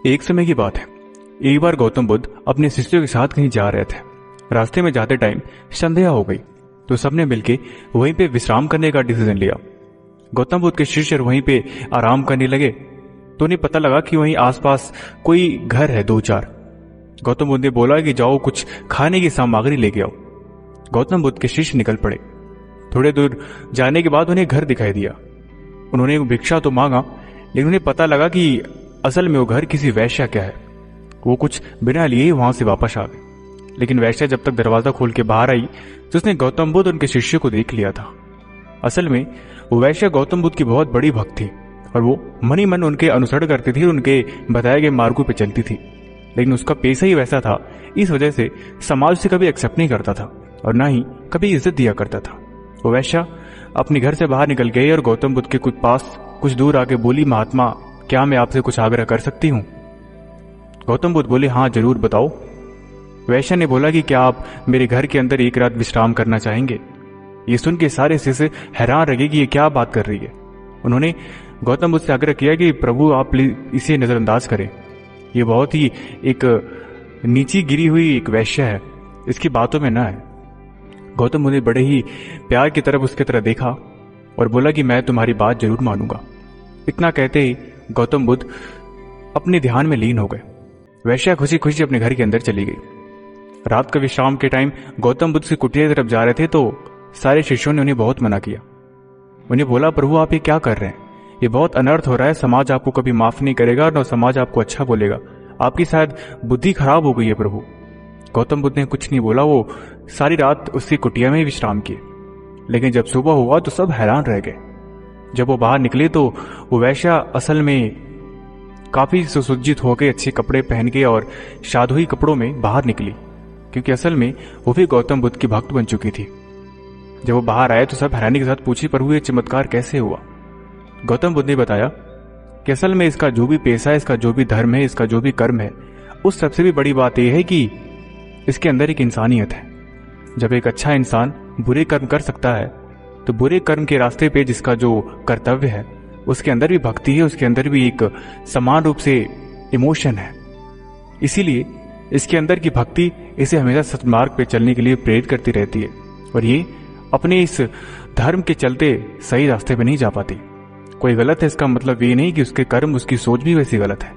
एक समय की बात है। एक बार गौतम बुद्ध अपने शिष्यों के साथ कहीं जा रहे थे। रास्ते में जाते टाइम संध्या हो गई तो सबने मिलकर वहीं पे विश्राम करने का डिसीजन लिया। गौतम बुद्ध के शिष्य वहीं पे आराम करने लगे तो उन्हें पता लगा कि वहीं आसपास कोई घर है 2-4। गौतम बुद्ध ने बोला कि जाओ कुछ खाने की सामग्री लेके आओ। गौतम बुद्ध के शिष्य निकल पड़े। थोड़े दूर जाने के बाद उन्हें घर दिखाई दिया। उन्होंने भिक्षा तो मांगा लेकिन उन्हें पता लगा कि असल में वो घर किसी वैश्या का है। वो कुछ बिना लिए ही वहां से वापस आ गए। लेकिन वैश्या जब तक दरवाजा खोल के बाहर आई तो उसने गौतम बुद्ध उनके शिष्य को देख लिया था। असल में वो वैश्या गौतम बुद्ध की बहुत बड़ी भक्त थी और वो मन ही मन उनके अनुसरण करती थी और उनके बताए गए मार्गों पर चलती थी। लेकिन उसका पेशा ही वैसा था, इस वजह से समाज उसे कभी एक्सेप्ट नहीं करता था और ना ही कभी इज्जत दिया करता था। वो वैश्या अपने घर से बाहर निकल गई और गौतम बुद्ध के कुछ दूर आके बोली, महात्मा क्या मैं आपसे कुछ आग्रह कर सकती हूँ? गौतम बुद्ध बोले, हाँ जरूर बताओ। वैश्या ने बोला कि क्या आप मेरे घर के अंदर एक रात विश्राम करना चाहेंगे? ये सुन के सारे शिष्य हैरान रह गए कि ये क्या बात कर रही है। उन्होंने गौतम बुद्ध से आग्रह किया कि प्रभु आप प्लीज इसे नजरअंदाज करें। ये बहुत ही एक नीची गिरी हुई एक वैश्या है, इसकी बातों में ना है। गौतम बुद्ध ने बड़े ही प्यार की तरफ उसके तरह देखा और बोला कि मैं तुम्हारी बात जरूर मानूंगा। इतना कहते ही गौतम बुद्ध अपने ध्यान में लीन हो गए। वैश्या खुशी खुशी अपने घर के अंदर चली गई। रात का विश्राम के टाइम गौतम बुद्ध की कुटिया की तरफ जा रहे थे तो सारे शिष्यों ने उन्हें बहुत मना किया। उन्हें बोला, प्रभु आप ये क्या कर रहे हैं? ये बहुत अनर्थ हो रहा है। समाज आपको कभी माफ नहीं करेगा और न समाज आपको अच्छा बोलेगा। आपकी शायद बुद्धि खराब हो गई है प्रभु। गौतम बुद्ध ने कुछ नहीं बोला। वो सारी रात उसकी कुटिया में ही विश्राम किए। लेकिन जब सुबह हुआ तो सब हैरान रह गए। जब वो बाहर निकले तो वो वैश्या असल में काफी सुसज्जित होकर अच्छे कपड़े पहन के और शादुई कपड़ों में बाहर निकली, क्योंकि असल में वो भी गौतम बुद्ध की भक्त बन चुकी थी। जब वो बाहर आए तो सब हैरानी के साथ पूछी, प्रभु ये चमत्कार कैसे हुआ? गौतम बुद्ध ने बताया कि असल में इसका जो भी पेशा है, इसका जो भी धर्म है, इसका जो भी कर्म है, उस सबसे भी बड़ी बात यह है कि इसके अंदर एक इंसानियत है। जब एक अच्छा इंसान बुरे कर्म कर सकता है तो बुरे कर्म के रास्ते पे जिसका जो कर्तव्य है उसके अंदर भी भक्ति है, उसके अंदर भी एक समान रूप से इमोशन है। इसीलिए इसके अंदर की भक्ति इसे हमेशा सत्मार्ग पे चलने के लिए प्रेरित करती रहती है और ये अपने इस धर्म के चलते सही रास्ते पे नहीं जा पाती। कोई गलत है इसका मतलब ये नहीं कि उसके कर्म, उसकी सोच भी वैसी गलत है।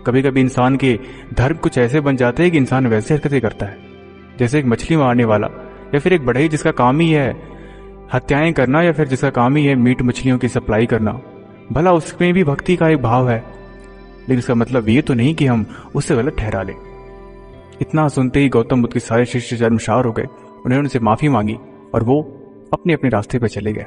कभी कभी इंसान के धर्म कुछ ऐसे बन जाते हैं कि इंसान वैसे हरकतें करता है, जैसे एक मछली मारने वाला या फिर एक बढ़ई जिसका काम ही है हत्याएं करना या फिर जिसका काम ही है मीट मछलियों की सप्लाई करना। भला उसमें भी भक्ति का एक भाव है, लेकिन इसका मतलब ये तो नहीं कि हम उससे गलत ठहरा लें। इतना सुनते ही गौतम बुद्ध के सारे शिष्य शर्मसार हो गए। उन्होंने उनसे माफी मांगी और वो अपने अपने रास्ते पर चले गए।